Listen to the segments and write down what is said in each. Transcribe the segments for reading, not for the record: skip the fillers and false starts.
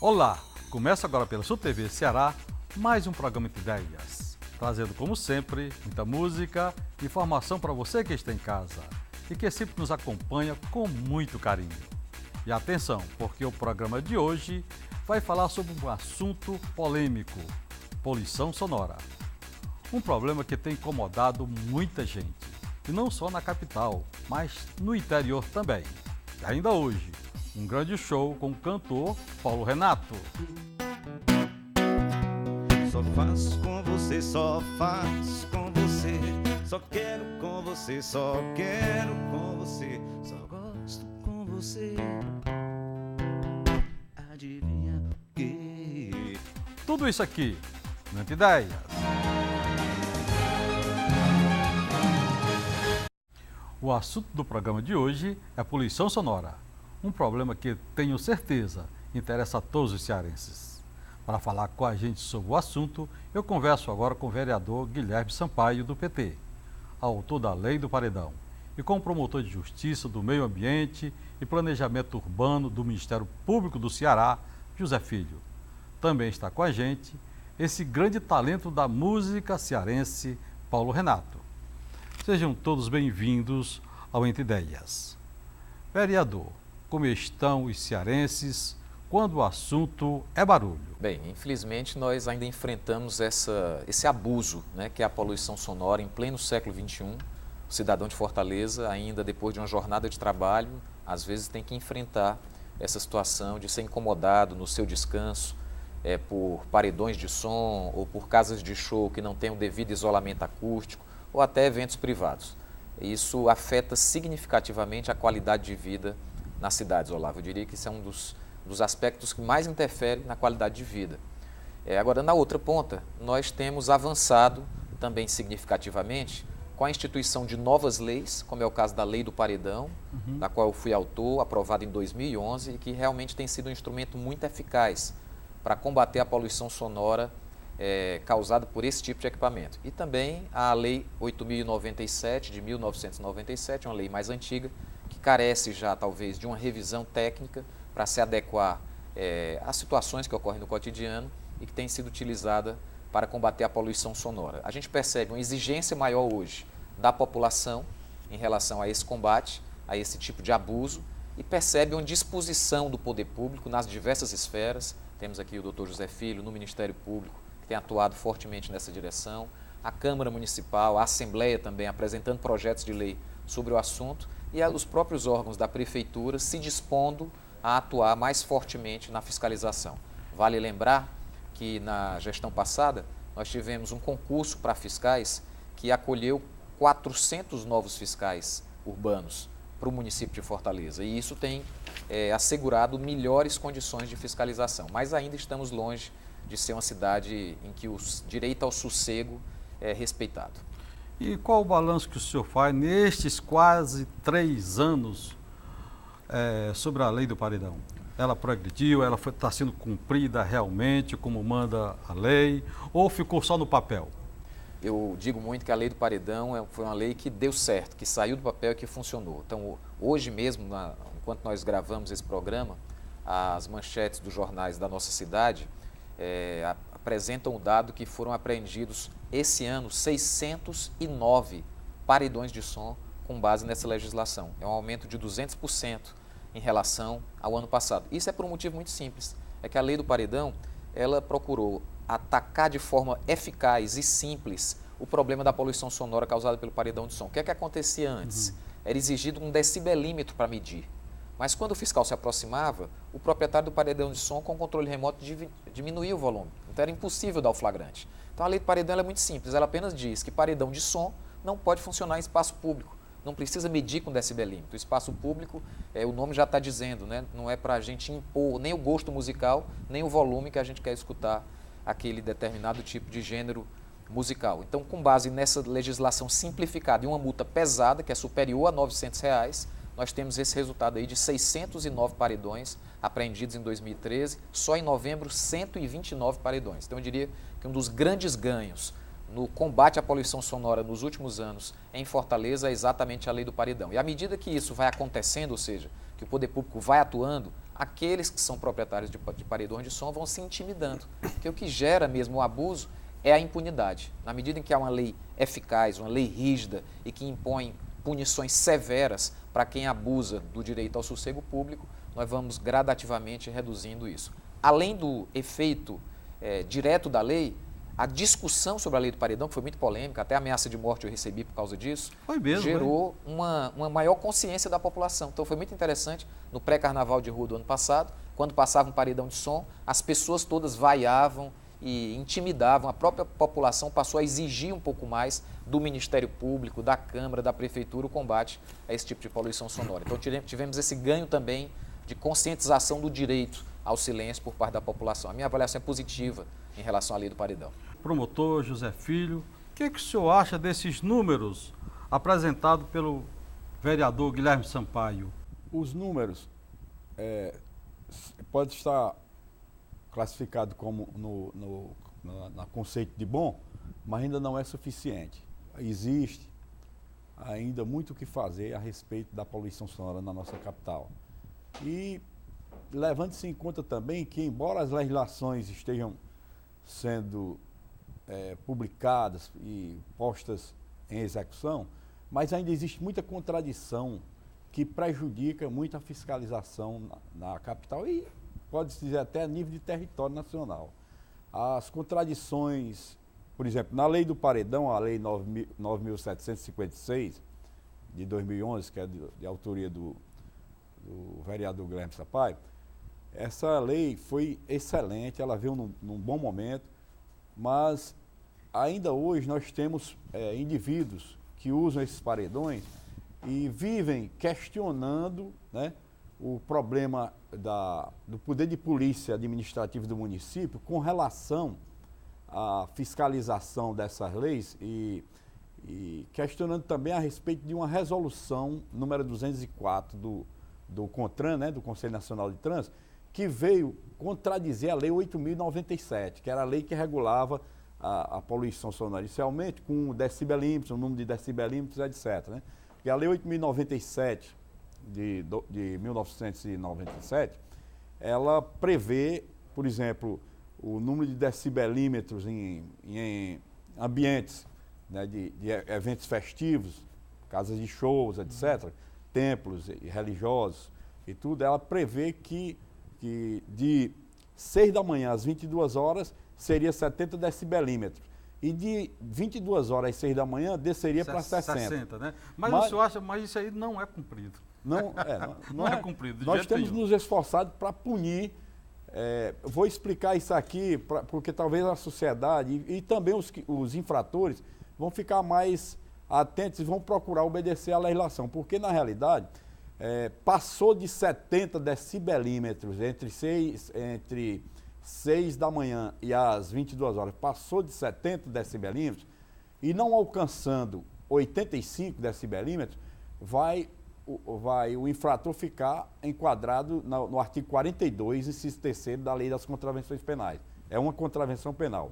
Olá, começa agora pela sua TV Ceará mais um programa de ideias, trazendo como sempre muita música e informação para você que está em casa e que sempre nos acompanha com muito carinho. E atenção, porque o programa de hoje vai falar sobre um assunto polêmico, poluição sonora. Um problema que tem incomodado muita gente, e não só na capital, mas no interior também. E ainda hoje, um grande show com o cantor Paulo Renato. Só faço com você, só faço com você. Só quero com você, só quero com você. Só gosto com você. Adivinha o quê? Tudo isso aqui, Muitas Ideias. O assunto do programa de hoje é poluição sonora. Um problema que, tenho certeza, interessa a todos os cearenses. Para falar com a gente sobre o assunto, eu converso agora com o vereador Guilherme Sampaio, do PT, autor da Lei do Paredão, e com o promotor de Justiça do Meio Ambiente e Planejamento Urbano do Ministério Público do Ceará, José Filho. Também está com a gente esse grande talento da música cearense, Paulo Renato. Sejam todos bem-vindos ao Entre Ideias. Vereador, como estão os cearenses quando o assunto é barulho? Bem, infelizmente nós ainda enfrentamos esse abuso, que é a poluição sonora em pleno século XXI. O cidadão de Fortaleza, ainda depois de uma jornada de trabalho, às vezes tem que enfrentar essa situação de ser incomodado no seu descanso por paredões de som ou por casas de show que não têm o devido isolamento acústico ou até eventos privados. Isso afeta significativamente a qualidade de vida nas cidades, Olavo. Eu diria que isso é um dos aspectos que mais interfere na qualidade de vida. Agora, na outra ponta, nós temos avançado também significativamente com a instituição de novas leis, como é o caso da Lei do Paredão, da qual eu fui autor, aprovada em 2011, e que realmente tem sido um instrumento muito eficaz para combater a poluição sonora causada por esse tipo de equipamento. E também a Lei 8.097, de 1997, uma lei mais antiga, que carece já talvez de uma revisão técnica para se adequar às situações que ocorrem no cotidiano e que tem sido utilizada para combater a poluição sonora. A gente percebe uma exigência maior hoje da população em relação a esse combate, a esse tipo de abuso, e percebe uma disposição do poder público nas diversas esferas. Temos aqui o Dr. José Filho no Ministério Público, que tem atuado fortemente nessa direção, a Câmara Municipal, a Assembleia também apresentando projetos de lei sobre o assunto, e os próprios órgãos da Prefeitura se dispondo a atuar mais fortemente na fiscalização. Vale lembrar que na gestão passada nós tivemos um concurso para fiscais que acolheu 400 novos fiscais urbanos para o município de Fortaleza, e isso tem assegurado melhores condições de fiscalização, mas ainda estamos longe de ser uma cidade em que o direito ao sossego é respeitado. E qual o balanço que o senhor faz nestes quase 3 anos sobre a Lei do Paredão? Ela progrediu, ela está sendo cumprida realmente como manda a lei, ou ficou só no papel? Eu digo muito que a Lei do Paredão foi uma lei que deu certo, que saiu do papel e que funcionou. Então, hoje mesmo, enquanto nós gravamos esse programa, as manchetes dos jornais da nossa cidade apresentam o dado que foram apreendidos esse ano 609 paredões de som com base nessa legislação. É um aumento de 200% em relação ao ano passado. Isso é por um motivo muito simples, é que a Lei do Paredão, ela procurou atacar de forma eficaz e simples o problema da poluição sonora causada pelo paredão de som. O que é que acontecia antes? Era exigido um decibelímetro para medir. Mas quando o fiscal se aproximava, o proprietário do paredão de som, com controle remoto, diminuía o volume. Então era impossível dar o flagrante. Então a Lei do Paredão é muito simples, ela apenas diz que paredão de som não pode funcionar em espaço público. Não precisa medir com decibelímetro. O espaço público, o nome já está dizendo, não é para a gente impor nem o gosto musical, nem o volume que a gente quer escutar aquele determinado tipo de gênero musical. Então, com base nessa legislação simplificada e uma multa pesada, que é superior a R$ 900, nós temos esse resultado aí de 609 paredões apreendidos em 2013, só em novembro 129 paredões. Então eu diria que um dos grandes ganhos no combate à poluição sonora nos últimos anos em Fortaleza é exatamente a Lei do Paredão. E à medida que isso vai acontecendo, ou seja, que o poder público vai atuando, aqueles que são proprietários de paredões de som vão se intimidando. Porque o que gera mesmo o abuso é a impunidade. Na medida em que há uma lei eficaz, uma lei rígida e que impõe punições severas para quem abusa do direito ao sossego público, nós vamos gradativamente reduzindo isso. Além do efeito direto da lei, a discussão sobre a lei do paredão, que foi muito polêmica, até ameaça de morte eu recebi por causa disso, gerou uma maior consciência da população. Então foi muito interessante, no pré-carnaval de rua do ano passado, quando passava um paredão de som, as pessoas todas vaiavam e intimidavam, a própria população passou a exigir um pouco mais do Ministério Público, da Câmara, da Prefeitura, o combate a esse tipo de poluição sonora. Então tivemos esse ganho também de conscientização do direito ao silêncio por parte da população. A minha avaliação é positiva em relação à lei do paredão. Promotor José Filho, o que o senhor acha desses números apresentados pelo vereador Guilherme Sampaio? Os números pode estar classificado como no conceito de bom, mas ainda não é suficiente. Existe ainda muito o que fazer a respeito da poluição sonora na nossa capital. E levando-se em conta também que, embora as legislações estejam sendo publicadas e postas em execução, mas ainda existe muita contradição que prejudica muito a fiscalização na capital e pode-se dizer até a nível de território nacional. As contradições, por exemplo, na lei do paredão, a lei 9.756 de 2011, que é de autoria do vereador Guilherme Sampaio, essa lei foi excelente, ela veio num bom momento, mas ainda hoje nós temos indivíduos que usam esses paredões e vivem questionando, né, o problema do poder de polícia administrativa do município com relação à fiscalização dessas leis e questionando também a respeito de uma resolução número 204 do CONTRAN, né, do Conselho Nacional de Trânsito, que veio contradizer a Lei 8.097, que era a lei que regulava a poluição sonora inicialmente com decibelímetros, o número de decibelímetros, etc. Né? E a Lei 8.097 de 1997, ela prevê, por exemplo, o número de decibelímetros em ambientes, né, de eventos festivos, casas de shows, etc., templos religiosos e tudo, ela prevê que de 6 da manhã às 22 horas seria 70 decibelímetros. E de 22 horas às 6 da manhã desceria para 60. 60, né? Mas o senhor acha, mas isso aí não é cumprido. Não é cumprido. Nós temos nos esforçado para punir. Vou explicar isso aqui, porque talvez a sociedade e também os infratores vão ficar mais atentos e vão procurar obedecer à legislação. Porque, na realidade, passou de 70 decibelímetros entre 6 da manhã e às 22 horas, passou de 70 decibelímetros e não alcançando 85 decibelímetros, vai o infrator ficar enquadrado no artigo 42, inciso 3º da Lei das Contravenções Penais. É uma contravenção penal.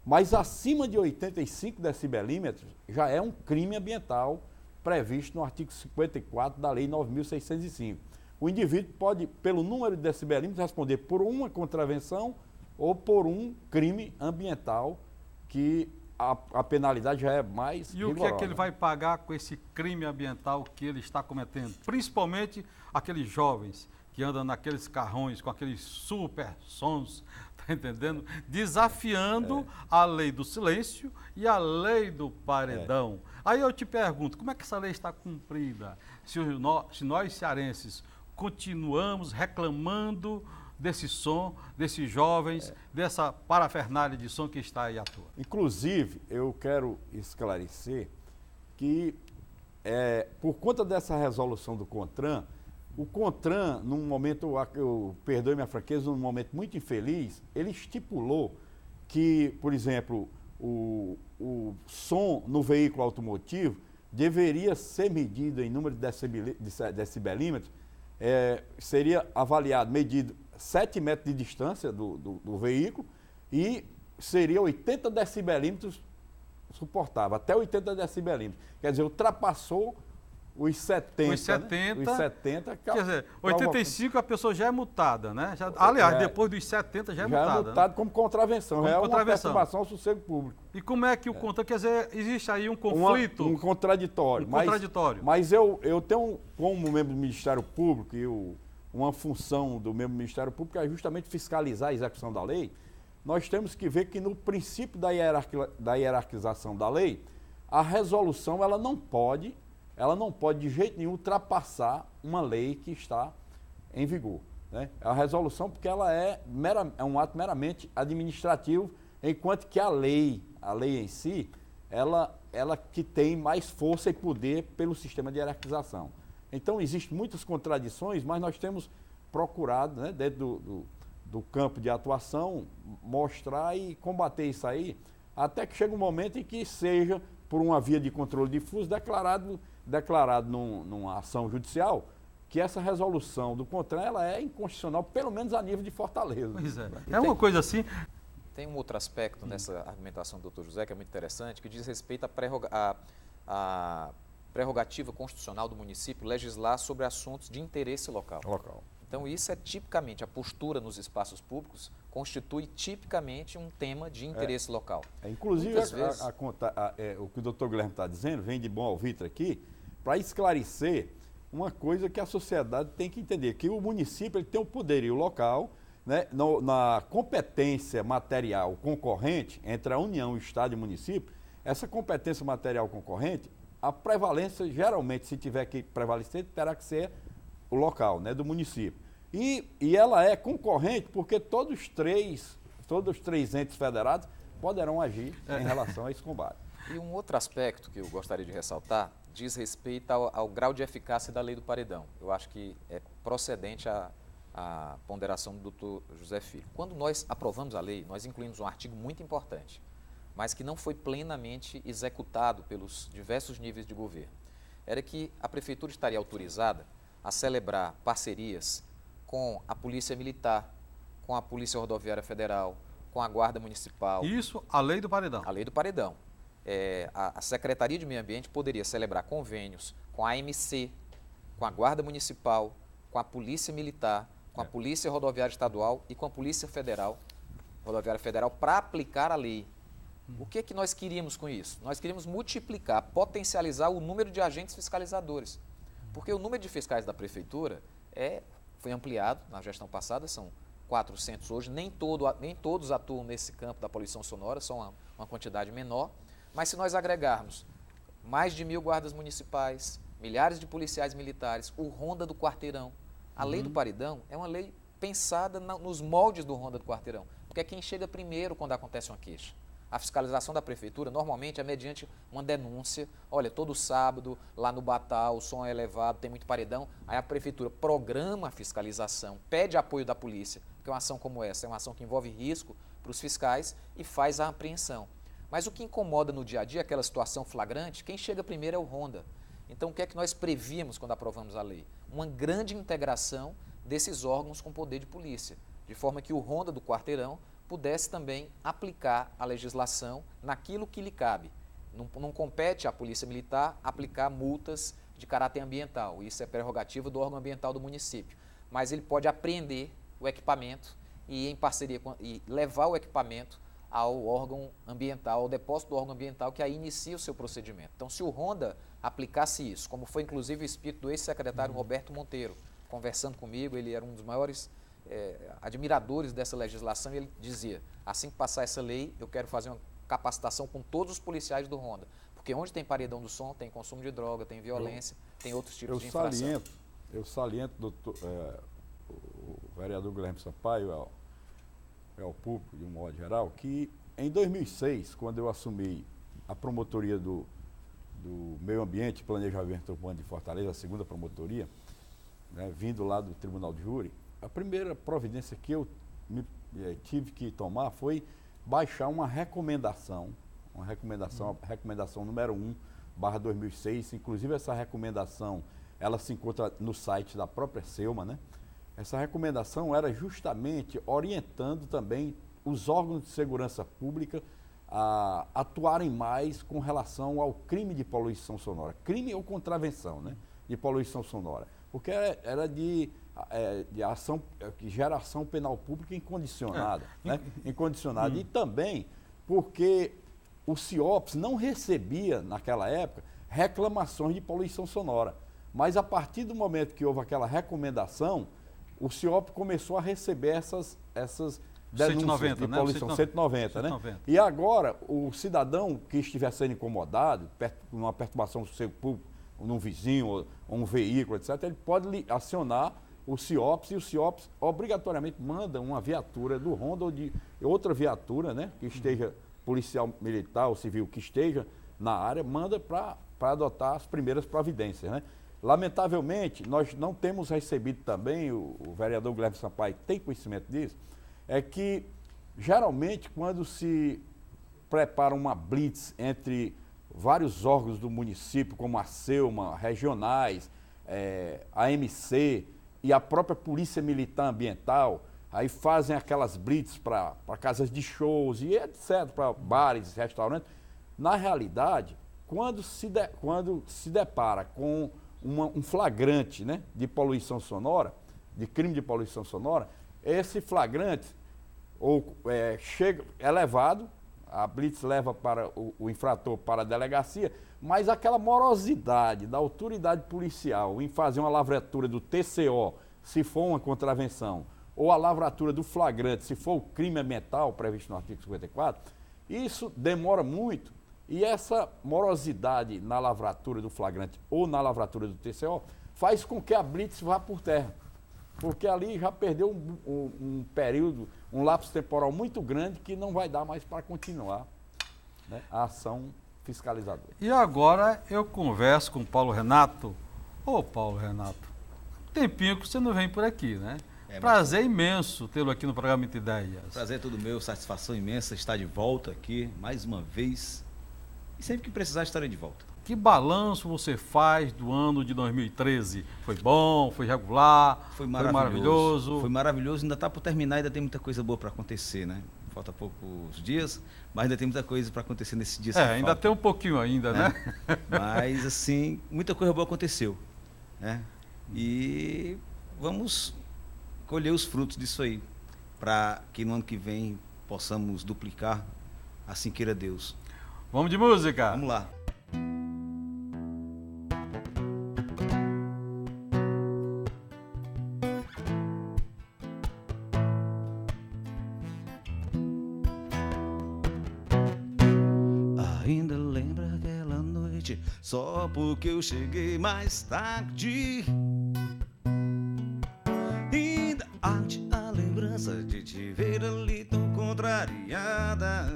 Mas acima de 85 decibelímetros já é um crime ambiental previsto no artigo 54 da Lei 9.605. O indivíduo pode, pelo número de decibelímetros, responder por uma contravenção ou por um crime ambiental que a penalidade já é mais rigorosa. E o que é que ele vai pagar com esse crime ambiental que ele está cometendo? Principalmente aqueles jovens que andam naqueles carrões com aqueles super sons, tá entendendo? Desafiando a lei do silêncio e a lei do paredão. Aí eu te pergunto, como é que essa lei está cumprida? Se nós cearenses continuamos reclamando desse som, desses jovens, dessa parafernália de som que está aí à toa. Inclusive, eu quero esclarecer que, por conta dessa resolução do CONTRAN, o CONTRAN, num momento, perdoe minha franqueza, num momento muito infeliz, ele estipulou que, por exemplo, o som no veículo automotivo deveria ser medido em número de decibelímetros, seria avaliado, medido 7 metros de distância do veículo e seria 80 decibelímetros suportável, até 80 decibelímetros. Quer dizer, ultrapassou os 70, Os 70, né? Os 70 quer dizer, 85 a pessoa já é multada, né? Aliás, depois dos 70 já é multada. Já é multado, né? Como contravenção, como contravenção. Uma perturbação ao sossego público. E como é que o contra, quer dizer, existe aí um conflito? Um contraditório. Mas eu tenho, como membro do Ministério Público, uma função do membro do Ministério Público é justamente fiscalizar a execução da lei. Nós temos que ver que no princípio da hierarquização da lei, a resolução ela não pode de jeito nenhum ultrapassar uma lei que está em vigor, né? A resolução, porque ela é um ato meramente administrativo, enquanto que a lei em si, ela que tem mais força e poder pelo sistema de hierarquização. Então, existem muitas contradições, mas nós temos procurado, né, dentro do campo de atuação, mostrar e combater isso aí, até que chega um momento em que seja, por uma via de controle difuso, declarado numa ação judicial, que essa resolução do CONTRAN ela é inconstitucional, pelo menos a nível de Fortaleza. Pois é. É uma coisa assim. Tem um outro aspecto nessa argumentação do doutor José, que é muito interessante, que diz respeito à prerrogativa constitucional do município legislar sobre assuntos de interesse local. Então, isso é tipicamente, a postura nos espaços públicos constitui tipicamente um tema de interesse local. Inclusive, o que o doutor Guilherme está dizendo vem de bom alvitre aqui para esclarecer uma coisa que a sociedade tem que entender, que o município ele tem o poderio local, né, na competência material concorrente entre a União, o Estado e o município. Essa competência material concorrente, a prevalência, geralmente, se tiver que prevalecer, terá que ser o local, né, do município. E ela é concorrente porque todos os três entes federados poderão agir em relação a esse combate. E um outro aspecto que eu gostaria de ressaltar diz respeito ao grau de eficácia da lei do paredão. Eu acho que é procedente a ponderação do doutor José Filho. Quando nós aprovamos a lei, nós incluímos um artigo muito importante, mas que não foi plenamente executado pelos diversos níveis de governo. Era que a prefeitura estaria autorizada a celebrar parcerias com a Polícia Militar, com a Polícia Rodoviária Federal, com a Guarda Municipal. Isso, a lei do paredão. A lei do paredão. A Secretaria de Meio Ambiente poderia celebrar convênios com a AMC, com a Guarda Municipal, com a Polícia Militar, com a Polícia Rodoviária Estadual e com a Polícia Federal, Rodoviária Federal, para aplicar a lei. O que nós queríamos com isso? Nós queríamos multiplicar, potencializar o número de agentes fiscalizadores. Porque o número de fiscais da prefeitura foi ampliado na gestão passada, são 400 hoje, nem todos atuam nesse campo da poluição sonora, são uma quantidade menor, mas se nós agregarmos mais de 1.000 guardas municipais, milhares de policiais militares, o Ronda do Quarteirão, a lei do paredão é uma lei pensada nos moldes do Ronda do Quarteirão, porque é quem chega primeiro quando acontece uma queixa. A fiscalização da prefeitura, normalmente, é mediante uma denúncia. Olha, todo sábado, lá no Batal, o som é elevado, tem muito paredão. Aí a prefeitura programa a fiscalização, pede apoio da polícia, porque uma ação como essa é uma ação que envolve risco para os fiscais e faz a apreensão. Mas o que incomoda no dia a dia, aquela situação flagrante, quem chega primeiro é o Ronda. Então, o que é que nós prevíamos quando aprovamos a lei? Uma grande integração desses órgãos com o poder de polícia, de forma que o Ronda do Quarteirão pudesse também aplicar a legislação naquilo que lhe cabe. Não compete à Polícia Militar aplicar multas de caráter ambiental, isso é prerrogativa do órgão ambiental do município, mas ele pode apreender o equipamento e, em parceria e levar o equipamento ao órgão ambiental, ao depósito do órgão ambiental, que aí inicia o seu procedimento. Então, se o Ronda aplicasse isso, como foi inclusive o espírito do ex-secretário Roberto Monteiro, conversando comigo, ele era um dos maiores admiradores dessa legislação, e ele dizia, assim que passar essa lei, eu quero fazer uma capacitação com todos os policiais do Ronda, porque onde tem paredão do som, tem consumo de droga, tem violência, tem outros tipos de infração. Eu saliento, doutor, o vereador Guilherme Sampaio, ao público de um modo geral, que em 2006, quando eu assumi a promotoria do Meio Ambiente e Planejamento Urbano de Fortaleza, a segunda promotoria, né, vindo lá do Tribunal de Júri, a primeira providência que eu tive que tomar foi baixar uma recomendação, a recomendação número 1/2006, inclusive essa recomendação, ela se encontra no site da própria Selma, né? Essa recomendação era justamente orientando também os órgãos de segurança pública a atuarem mais com relação ao crime de poluição sonora. Crime ou contravenção, né? De poluição sonora. Porque era de ação, de geração penal pública incondicionada. Né? Incondicionada. E também porque o CIOPS não recebia, naquela época, reclamações de poluição sonora. Mas a partir do momento que houve aquela recomendação, o CIOP começou a receber essas denúncias 190, de né? poluição, 190, né? 190. E agora, o cidadão que estiver sendo incomodado, numa perturbação do sossego público, num vizinho, ou um veículo, etc., ele pode acionar o CIOPS, e o CIOPS obrigatoriamente manda uma viatura do Ronda ou de outra viatura, né? Que esteja policial, militar ou civil, que esteja na área, manda para adotar as primeiras providências, né? Lamentavelmente, nós não temos recebido também, o vereador Guilherme Sampaio tem conhecimento disso, é que geralmente quando se prepara uma blitz entre vários órgãos do município, como a SEUMA, regionais, a AMC e a própria Polícia Militar Ambiental, aí fazem aquelas blitz para casas de shows e etc., para bares, restaurantes. Na realidade, quando se depara com um flagrante, né, de poluição sonora, de crime de poluição sonora, esse flagrante é levado, a blitz leva para o infrator para a delegacia, mas aquela morosidade da autoridade policial em fazer uma lavratura do TCO, se for uma contravenção, ou a lavratura do flagrante, se for o crime ambiental previsto no artigo 54, isso demora muito. E essa morosidade na lavratura do flagrante ou na lavratura do TCO faz com que a blitz vá por terra. Porque ali já perdeu um período, um lapso temporal muito grande que não vai dar mais para continuar, né, a ação fiscalizadora. E agora eu converso com o Paulo Renato. Ô, Paulo Renato, tempinho que você não vem por aqui, né? Prazer imenso tê-lo aqui no programa Entre Ideias. Prazer é todo meu, satisfação imensa estar de volta aqui, mais uma vez. E sempre que precisar, estarei de volta. Que balanço você faz do ano de 2013? Foi bom? Foi regular? Foi maravilhoso. Foi maravilhoso, ainda está por terminar, ainda tem muita coisa boa para acontecer, né? Falta poucos dias, mas ainda tem muita coisa para acontecer nesse dia. Ainda tem um pouquinho ainda, né? Mas, assim, muita coisa boa aconteceu, né? E vamos colher os frutos disso aí, para que no ano que vem possamos duplicar, assim queira Deus. Vamos de música? Vamos lá. Ainda lembra aquela noite, só porque eu cheguei mais tarde. Ainda arde a lembrança de te ver ali tão contrariada.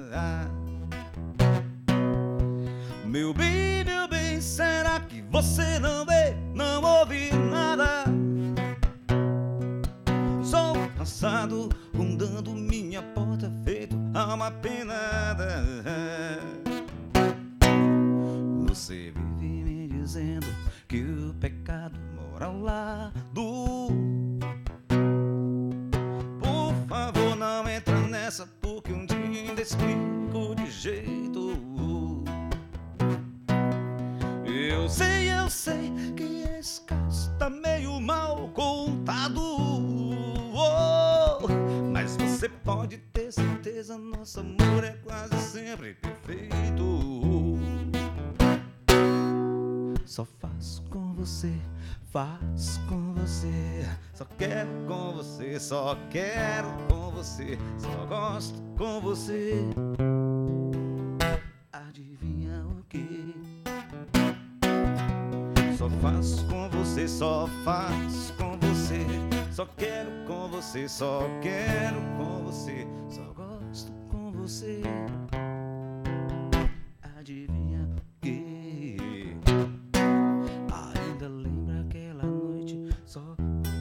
Meu bem, será que você não vê, não ouve nada? Sou cansado, rondando minha porta, feito alma penada. Você vive me dizendo que o pecado mora ao lado. Por favor, não entra nessa, porque um dia ainda explico de jeito. Eu sei que esse caso tá meio mal contado, mas você pode ter certeza, nosso amor é quase sempre perfeito. Só faço com você, faço com você, só quero com você, só quero com você, só gosto com você. Adivinha o que? Só faço com você, só faço com você, só quero com você, só quero com você, só gosto com você. Adivinha o que? Ainda lembra aquela noite, só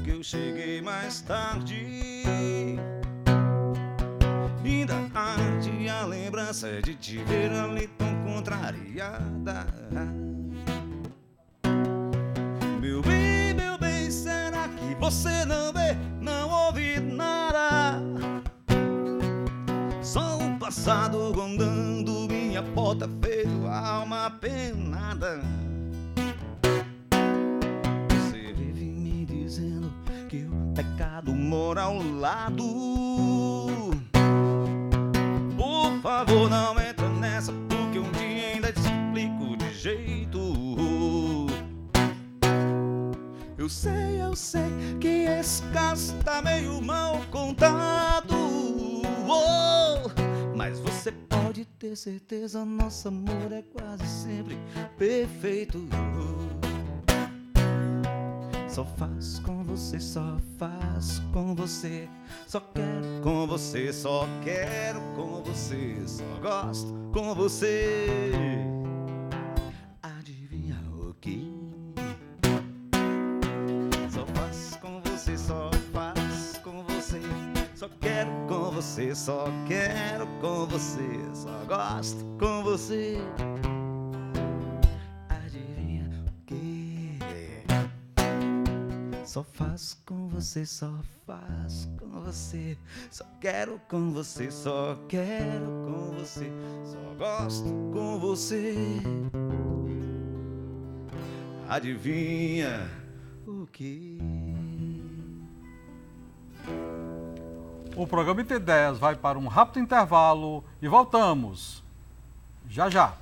que eu cheguei mais tarde. Ainda arde a lembrança de te ver ali tão contrariada. Meu bem, será que você não vê, não ouve nada? Sou um passado rondando minha porta, feito alma penada. Você vive me dizendo que o pecado mora ao lado. Por favor, não entra nessa, porque um dia ainda te explico de jeito. Eu sei que esse caso tá meio mal contado. Mas você pode ter certeza, nosso amor é quase sempre perfeito. Só faz com você, só faz com você. Só quero com você, só quero com você. Só gosto com você. Adivinha o que? Só faz com você, só faz com você. Só quero com você, só quero com você. Só gosto com você. Adivinha o que? Só faz com você, só faz com você. Só quero com você, só quero com você. Só gosto com você. Adivinha o que? O programa IT10 vai para um rápido intervalo e voltamos já já.